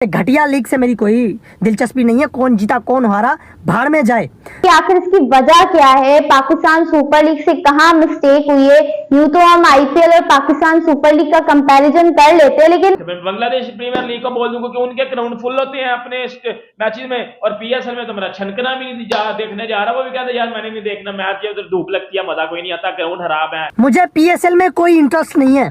घटिया लीग से मेरी कोई दिलचस्पी नहीं है। कौन जीता कौन हारा भाड़ में जाए। कि आखिर इसकी वजह क्या है? पाकिस्तान सुपर लीग से कहाँ मिस्टेक हुई है? यूं तो हम आईपीएल और पाकिस्तान सुपर लीग का कंपैरिजन कर लेते हैं, लेकिन मैं बांग्लादेश प्रीमियर लीग को बोल दूंगा कि उनके ग्राउंड फुल होते हैं अपने मैचेस में, और पीएसएल में तो मेरा छनकना भी नहीं देखने जा रहा। वो भी कहते यार मैंने नहीं देखना मैच, ये उधर धूप लगती है, मजा कोई नहीं आता, ग्राउंड खराब है। मुझे पीएसएल में कोई इंटरेस्ट नहीं है।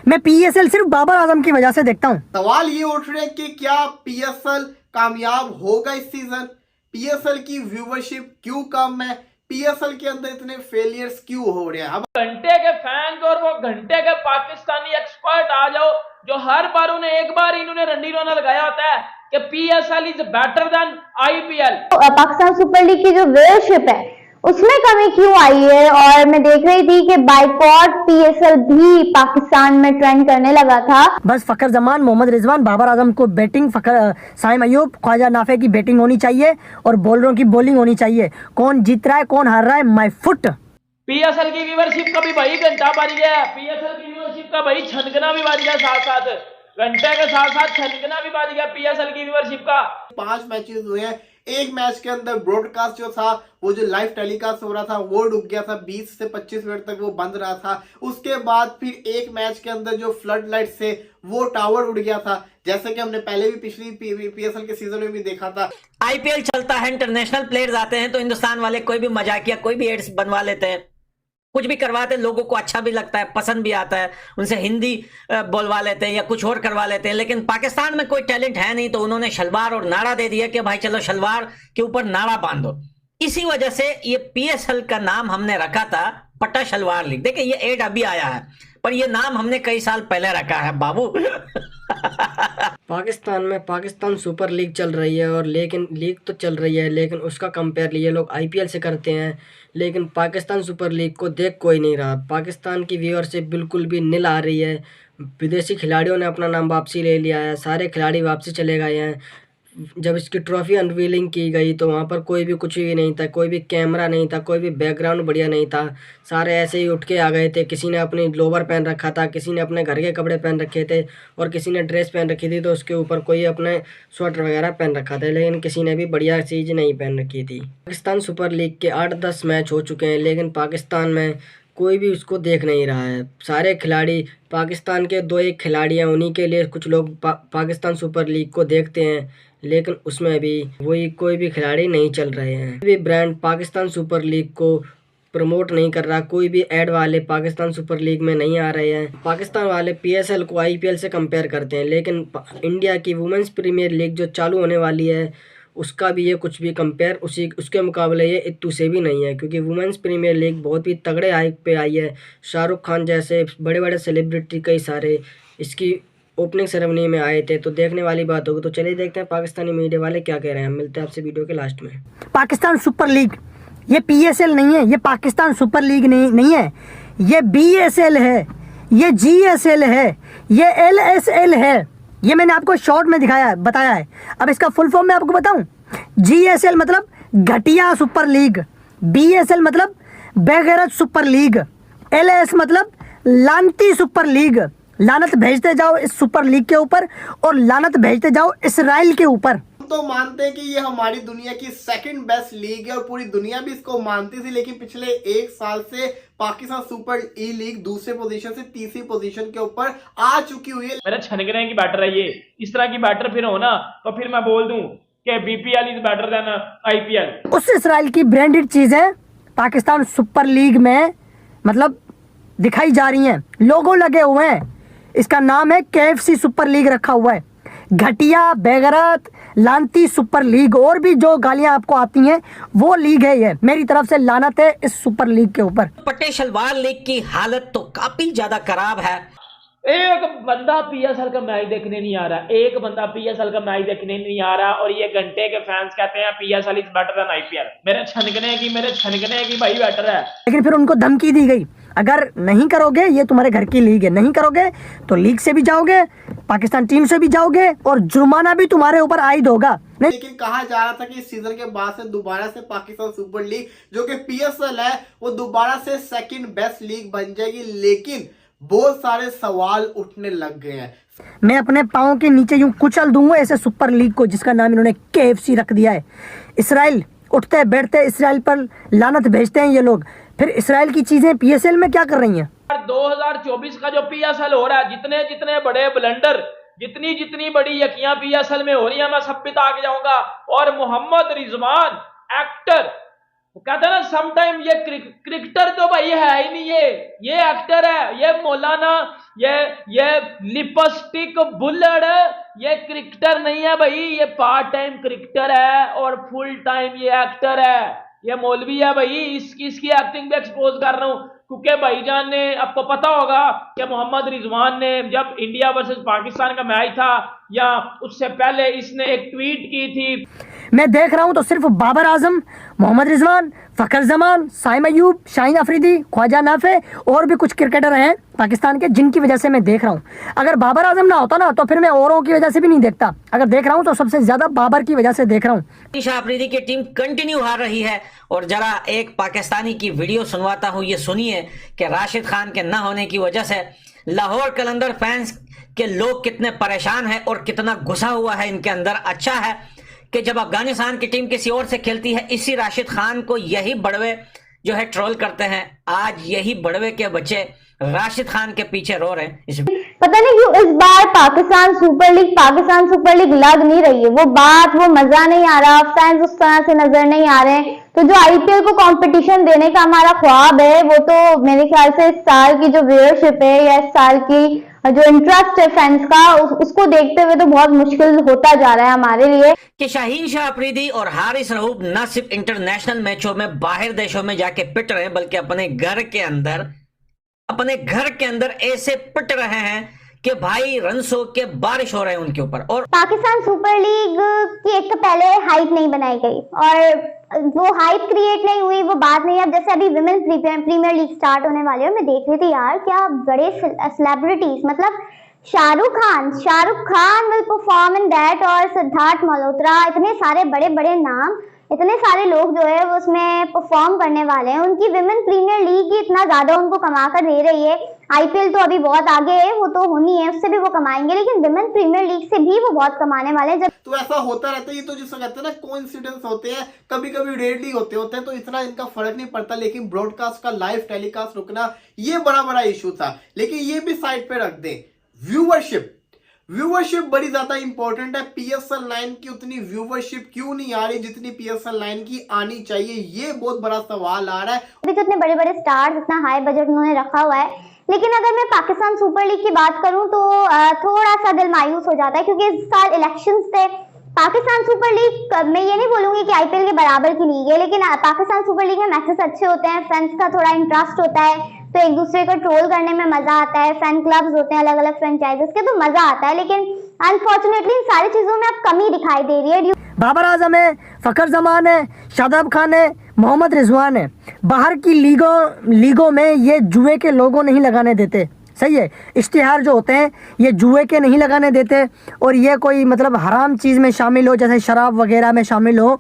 मैं पीएसएल सिर्फ बाबर आजम की वजह से देखता हूँ। सवाल ये उठ रहे हैं कि क्या पीएसएल कामयाब होगा इस सीजन? पीएसएल की व्यूवरशिप क्यों कम है? पीएसएल के अंदर इतने फेलियर्स क्यों हो रहे हैं? हम घंटे के फैंस और वो घंटे के पाकिस्तानी एक्सपर्ट आ जाओ, जो हर बार उन्हें एक बार इन्होंने रंडीरोना लगाया होता है कि PSL is better than IPL. Pakistan super league की जो व्यूअरशिप है उसमें कमी क्यों आई है? और मैं देख रही थी कि बाइकॉट पीएसएल भी पाकिस्तान में ट्रेंड करने लगा था। बस फखर जमान, मोहम्मद रिजवान, बाबर आजम को बैटिंग, साइम अयूब, ख्वाजा नाफे की बैटिंग होनी चाहिए और बॉलरों की बॉलिंग होनी चाहिए। कौन जीत रहा है कौन हार रहा है माय फुट। पीएसएल की व्यूअरशिप का भी भाई घंटा बज गया, पीएसएल की व्यूअरशिप का भाई छनकना भी बज गया, साथ साथ घंटे के साथ साथ छनकना भी बज गया पीएसएल की व्यूअरशिप का। 5 मैचेस हुए हैं, एक मैच के अंदर ब्रॉडकास्ट जो था वो जो लाइव टेलीकास्ट हो रहा था वो रुक गया था, 20 से 25 मिनट तक वो बंद रहा था। उसके बाद फिर एक मैच के अंदर जो फ्लड लाइट्स थे वो टावर उड़ गया था, जैसे कि हमने पहले भी पिछली पीएसएल के सीजन में भी देखा था। आईपीएल चलता है, इंटरनेशनल प्लेयर्स आते हैं तो हिंदुस्तान वाले कोई भी मजाकिया कोई भी एड्स बनवा लेते हैं, कुछ भी करवाते हैं, लोगों को अच्छा भी लगता है, पसंद भी आता है, उनसे हिंदी बोलवा लेते हैं या कुछ और करवा लेते हैं। लेकिन पाकिस्तान में कोई टैलेंट है नहीं तो उन्होंने शलवार और नाड़ा दे दिया कि भाई चलो शलवार के ऊपर नाड़ा बांधो। इसी वजह से ये पीएसएल का नाम हमने रखा था पट्टा शलवार लीग। देखिए ये एड अभी आया है पर ये नाम हमने कई साल पहले रखा है बाबू। पाकिस्तान में पाकिस्तान सुपर लीग चल रही है और लेकिन लीग तो चल रही है लेकिन उसका कंपेयर ये लोग आईपीएल से करते हैं, लेकिन पाकिस्तान सुपर लीग को देख कोई नहीं रहा। पाकिस्तान की व्यूअरशिप बिल्कुल भी नील आ रही है। विदेशी खिलाड़ियों ने अपना नाम वापसी ले लिया है, सारे खिलाड़ी वापसी चले गए हैं। जब इसकी ट्रॉफी अनवीलिंग की गई तो वहाँ पर कोई भी कुछ भी नहीं था, कोई भी कैमरा नहीं था, कोई भी बैकग्राउंड बढ़िया नहीं था, सारे ऐसे ही उठ के आ गए थे। किसी ने अपनी लोवर पहन रखा था, किसी ने अपने घर के कपड़े पहन रखे थे और किसी ने ड्रेस पहन रखी थी तो उसके ऊपर कोई अपने स्वेटर वगैरह पहन रखा था, लेकिन किसी ने भी बढ़िया चीज़ नहीं पहन रखी थी। पाकिस्तान सुपर लीग के 8-10 मैच हो चुके हैं लेकिन पाकिस्तान में कोई भी उसको देख नहीं रहा है। सारे खिलाड़ी पाकिस्तान के 2-1 खिलाड़ी हैं, उन्हीं के लिए कुछ लोग पाकिस्तान सुपर लीग को देखते हैं, लेकिन उसमें भी वही कोई भी खिलाड़ी नहीं चल रहे हैं। कोई भी ब्रांड पाकिस्तान सुपर लीग को प्रमोट नहीं कर रहा, कोई भी ऐड वाले पाकिस्तान सुपर लीग में नहीं आ रहे हैं। पाकिस्तान वाले पीएसएल को आईपीएल से कंपेयर करते हैं, लेकिन इंडिया की वुमेंस प्रीमियर लीग जो चालू होने वाली है उसका भी ये कुछ भी कंपेयर उसके मुकाबले ये इत्तू से भी नहीं है, क्योंकि वुमेंस प्रीमियर लीग बहुत ही तगड़े हाइप पे आई है। शाहरुख खान जैसे बड़े बड़े सेलिब्रिटी कई सारे इसकी ओपनिंग सेरेमनी में आए थे, तो देखने वाली बात होगी। तो चलिए देखते हैं पाकिस्तानी मीडिया वाले क्या कह रहे हैं। मिलते हैं आपसे वीडियो के लास्ट में। पाकिस्तान सुपर लीग ये पीएसएल नहीं है, ये पाकिस्तान सुपर लीग नहीं है, ये बीएसएल है, ये जीएसएल है, ये एलएसएल है। ये मैंने आपको शॉर्ट में दिखाया है, बताया है। अब इसका फुल फॉर्म मैं आपको बताऊं। जीएसएल मतलब घटिया सुपर लीग, बीएसएल मतलब बेगैरत सुपर लीग, एलएस मतलब लानती सुपर लीग। लानत भेजते जाओ इस सुपर लीग के ऊपर और लानत भेजते जाओ इसराइल के ऊपर। तो मानते हैं कि ये हमारी दुनिया की सेकंड बेस्ट लीग है और पूरी दुनिया भी इसको मानती थी, लेकिन पिछले 1 साल से पाकिस्तान सुपर ई लीग दूसरे पोजीशन से तीसरी पोजीशन के ऊपर आ चुकी हुई है। मेरे छनकने की बैटर है ये, इस तरह की बैटर फिर हो ना तो फिर मैं बोल दूं कि BPL is better than IPL. उस इसराइल की ब्रांडेड चीजें पाकिस्तान सुपर लीग में मतलब दिखाई जा रही हैं, लोगो लगे हुए हैं। इसका नाम है केएफसी सुपर लीग रखा हुआ है। घटिया बेगैरत लानती सुपर लीग, और भी जो गालियां आपको आती हैं वो लीग है ये। मेरी तरफ से लानत है इस सुपर लीग के ऊपर। पट्टे शलवार लीग की हालत तो काफी ज्यादा खराब है। एक बंदा पीएसएल का मैच देखने नहीं आ रहा, एक बंदा पीएसएल का मैच देखने नहीं आ रहा, और ये घंटे के फैंस कहते हैं PSL is better than IPL. मेरे छनकने की भाई बेटर है। लेकिन फिर उनको धमकी दी गई, अगर नहीं करोगे, ये तुम्हारे घर की लीग है, नहीं करोगे तो लीग से भी जाओगे, पाकिस्तान टीम से भी जाओगे और जुर्माना भी तुम्हारे ऊपर आयद होगा। लेकिन कहा जा रहा था कि इस सीजन के बाद से दोबारा से पाकिस्तान सुपर लीग जो कि पीएसएल है वो दोबारा से सेकंड बेस्ट लीग बन जाएगी, लेकिन बहुत सारे सवाल उठने लग गए हैं। मैं अपने पाँव के नीचे यूं कुचल दूंगा ऐसे सुपर लीग को, जिसका नाम इन्होंने KFC रख दिया है। इसराइल उठते बैठते इसराइल पर लानत भेजते हैं ये लोग, फिर इसराइल की चीजें PSL में क्या कर रही हैं? 2024 का जो PSL हो रहा है, जितने जितने बड़े ब्लंडर, जितनी जितनी बड़ी यकियां PSL में हो रही है, मैं सब पे आगे जाऊंगा। और मोहम्मद रिजवान एक्टर, वो कहते हैं ना समटाइम ये क्रिकेटर तो भाई है ही नहीं, ये एक्टर है, ये मौलाना, ये लिपस्टिक बुल्लड़, ये क्रिकेटर नहीं है भाई, ये पार्ट टाइम क्रिकेटर है और फुल टाइम ये एक्टर है, ये मौलवी है भाई। इसकी एक्टिंग भी एक्सपोज कर रहा हूं, क्योंकि भाईजान ने, आपको पता होगा कि मोहम्मद रिजवान ने जब इंडिया वर्सेस पाकिस्तान का मैच था या उससे पहले इसने एक ट्वीट की थी। मैं देख रहा हूं तो सिर्फ बाबर आजम, मोहम्मद रिजवान, फखर जमान, साइम अयूब, शाहीन अफरीदी, ख्वाजा नाफे और भी कुछ क्रिकेटर हैं पाकिस्तान के, जिनकी वजह से मैं देख रहा हूं। अगर बाबर आजम ना होता ना तो फिर मैं औरों की वजह से भी नहीं देखता। अगर देख रहा हूं तो सबसे ज्यादा बाबर की वजह से देख रहा हूं। शाह अफरीदी की टीम कंटिन्यू हार रही है। और जरा एक पाकिस्तानी की वीडियो सुनवाता हूं, ये सुनिए कि राशिद खान के ना होने की वजह से लाहौर कलंदर फैंस के लोग कितने परेशान हैं और कितना गुस्सा हुआ है इनके अंदर। अच्छा है कि जब अफगानिस्तान की टीम किसी और से खेलती है, इसी राशिद खान को यही बड़वे जो है ट्रोल करते हैं। आज यही बड़वे के बच्चे राशिद खान के पीछे रो रहे हैं। पता नहीं क्यों इस बार पाकिस्तान सुपर लीग लग नहीं रही है। वो बात, वो मजा नहीं आ रहा, फैंस उस तरह से नजर नहीं आ रहे हैं। तो जो IPL को कंपटीशन देने का हमारा ख्वाब है, वो तो मेरे ख्याल से इस साल की जो व्यूअरशिप है या इस साल की जो इंटरेस्ट है फैंस का, उसको देखते हुए तो बहुत मुश्किल होता जा रहा है हमारे लिए। कि शाहीन शाह अफरीदी और हारिस रऊफ न सिर्फ इंटरनेशनल मैचों में बाहर देशों में जाके पिट रहे हैं, बल्कि अपने घर के अंदर ऐसे पिट रहे हैं कि भाई रन्स के बारिश हो रहे हैं उनके ऊपर। और पाकिस्तान सुपर लीग की एक तो पहले हाइप नहीं बनाई गई और वो हाइप क्रिएट नहीं हुई, वो बात नहीं। अब जैसे अभी विमेन प्रीमियर लीग स्टार्ट होने वाली है, मैं देख रही थी यार, क्या बड़े सेलिब्रिटीज, मतलब Shahrukh Khan will perform in that, और सिद्धार्थ मल्होत्रा, इतने सारे बड़े बड़े नाम, इतने सारे लोग जो है वो उसमें परफॉर्म करने वाले हैं। उनकी विमेन प्रीमियर लीग ही इतना ज्यादा उनको कमा कर दे रही है। IPL तो अभी बहुत आगे है, वो तो होनी है, उससे भी वो कमाएंगे, लेकिन विमेन प्रीमियर लीग से भी वो बहुत कमाने वाले हैं। तो ऐसा होता रहता है, ये तो जिसको कहते हैं ना कोइंसिडेंस होते हैं, कभी कभी रेयरली होते हैं, तो इतना इनका फर्क नहीं पड़ता। लेकिन ब्रॉडकास्ट का लाइव टेलीकास्ट रुकना, ये बड़ा इशू था। लेकिन ये भी साइड पे रख दे, व्यूवरशिप बड़ी ज्यादा इंपॉर्टेंट है। PSL 9 की उतनी व्यूवरशिप क्यों नहीं आ रही जितनी PSL 9 की आनी चाहिए, ये बहुत बड़ा सवाल आ रहा है। अभी तो इतने बड़े बड़े स्टार्स, इतना हाई बजट उन्होंने रखा हुआ है, लेकिन अगर मैं पाकिस्तान सुपर लीग की बात करूं तो थोड़ा सा दिल मायूस हो जाता है, क्योंकि इस साल इलेक्शंस थे। पाकिस्तान सुपर लीग, मैं ये नहीं बोलूंगी कि IPL के बराबर की लीग है, लेकिन पाकिस्तान सुपर लीग में मैचेस अच्छे होते हैं, फैंस का थोड़ा इंटरेस्ट होता है, तो एक दूसरे को ट्रोल करने में मजा आता है, फैन क्लब्स होते हैं अलग अलग फ्रेंचाइजेस के, तो मजा आता है। लेकिन अनफॉर्चुनेटली इन सारी चीजों में अब कमी दिखाई दे रही है। बाबर आजम है, फखर जमान है, शादाब खान है, मोहम्मद रिजवान है। बाहर की लीगों में ये जुए के लोगो नहीं लगाने देते, सही है। इश्तिहार जो होते हैं ये जुए के नहीं लगाने देते, और ये कोई मतलब हराम चीज़ में शामिल हो, जैसे शराब वगैरह में शामिल हो,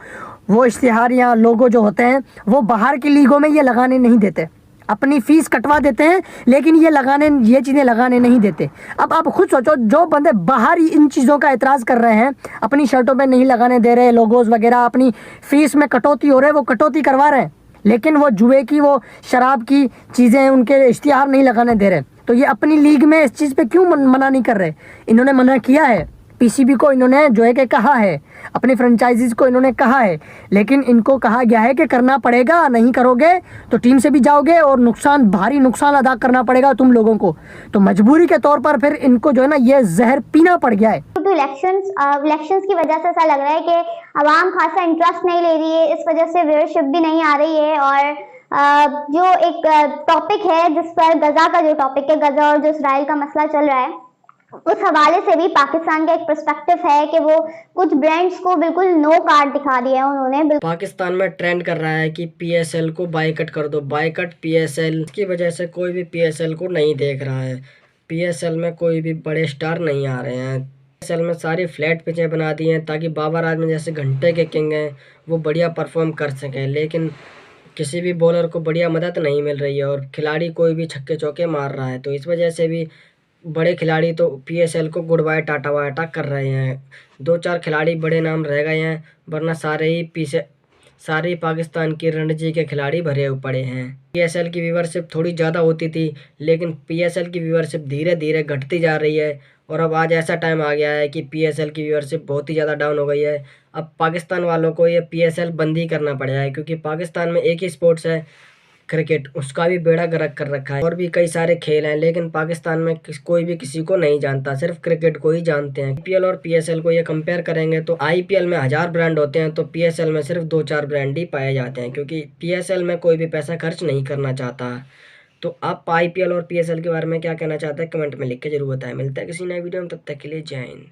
वो इश्तिहार या लोगो जो होते हैं वो बाहर की लीगों में ये लगाने नहीं देते। अपनी फीस कटवा देते हैं, लेकिन ये चीज़ें लगाने नहीं देते। अब आप खुद सोचो, जो बंदे बाहर इन चीज़ों का एतराज़ कर रहे हैं, अपनी शर्टों पे नहीं लगाने दे रहे लोगोस वगैरह, अपनी फीस में कटौती हो रहे, वो कटौती करवा रहे हैं, लेकिन वो जुए की, वो शराब की चीज़ें, उनके इश्तिहार नहीं लगाने दे रहे। तो ये अपनी लीग में इस चीज़ पे क्यों मना नहीं कर रहे? इन्होंने मना किया है, PCB को इन्होंने जो है कि कहा है, अपनी फ्रेंचाइजीज को इन्होंने कहा है, लेकिन इनको कहा गया है कि करना पड़ेगा, नहीं करोगे तो टीम से भी जाओगे और भारी नुकसान अदा करना पड़ेगा तुम लोगों को। तो मजबूरी के तौर पर फिर इनको जो है ना ये जहर पीना पड़ गया है। तो इलेक्शंस की वजह से ऐसा लग रहा है कि आवाम खासा इंटरेस्ट नहीं ले रही है, इस वजह से व्यूअरशिप भी नहीं आ रही है। और जो एक टॉपिक है जिस पर गजा का जो टॉपिक है, गजा और जो इसराइल का मसला चल रहा है, उस हवाले से भी पाकिस्तान का एक पर्सपेक्टिव है कि वो कुछ ब्रांड्स को बिल्कुल नो कार्ड दिखा दिया है उन्होंने। पाकिस्तान में ट्रेंड कर रहा है कि PSL को बाइकट कर दो, बाइकट PSL की वजह से कोई भी PSL को नहीं देख रहा है। PSL में कोई भी बड़े स्टार नहीं आ रहे हैं। PSL में सारी फ्लैट पिचें बना दी हैं ताकि बाबर आजम जैसे घंटे के किंग हैं वो बढ़िया परफॉर्म कर सकें, लेकिन किसी भी बॉलर को बढ़िया मदद नहीं मिल रही है और खिलाड़ी कोई भी छक्के चौके मार रहा है, तो इस वजह से भी बड़े खिलाड़ी तो पीएसएल को good bye tata bye tata कर रहे हैं। 2-4 खिलाड़ी बड़े नाम रह गए हैं, वरना सारे ही पाकिस्तान की रणजी के खिलाड़ी भरे हुए पड़े हैं। पीएसएल की व्यूअरशिप थोड़ी ज़्यादा होती थी, लेकिन पीएसएल की व्यूअरशिप धीरे धीरे घटती जा रही है और अब आज ऐसा टाइम आ गया है कि पीएसएल की व्यूअरशिप बहुत ही ज़्यादा डाउन हो गई है। अब पाकिस्तान वालों को ये पीएसएल बंद ही करना पड़ेगा है, क्योंकि पाकिस्तान में एक ही स्पोर्ट्स है क्रिकेट, उसका भी बेड़ा गर्क कर रखा है। और भी कई सारे खेल हैं, लेकिन पाकिस्तान में कोई भी किसी को नहीं जानता, सिर्फ क्रिकेट को ही जानते हैं। आईपीएल और पीएसएल को ये कंपेयर करेंगे तो आईपीएल में 1000 ब्रांड होते हैं, तो पीएसएल में सिर्फ 2-4 ब्रांड ही पाए जाते हैं, क्योंकि पीएसएल में कोई भी पैसा खर्च नहीं करना चाहता। तो आप आईपीएल और पीएसएल के बारे में क्या कहना चाहते हैं, कमेंट में लिख के जरूर बताएं। मिलता है किसी नए वीडियो में, तब तक के लिए जय हिंद।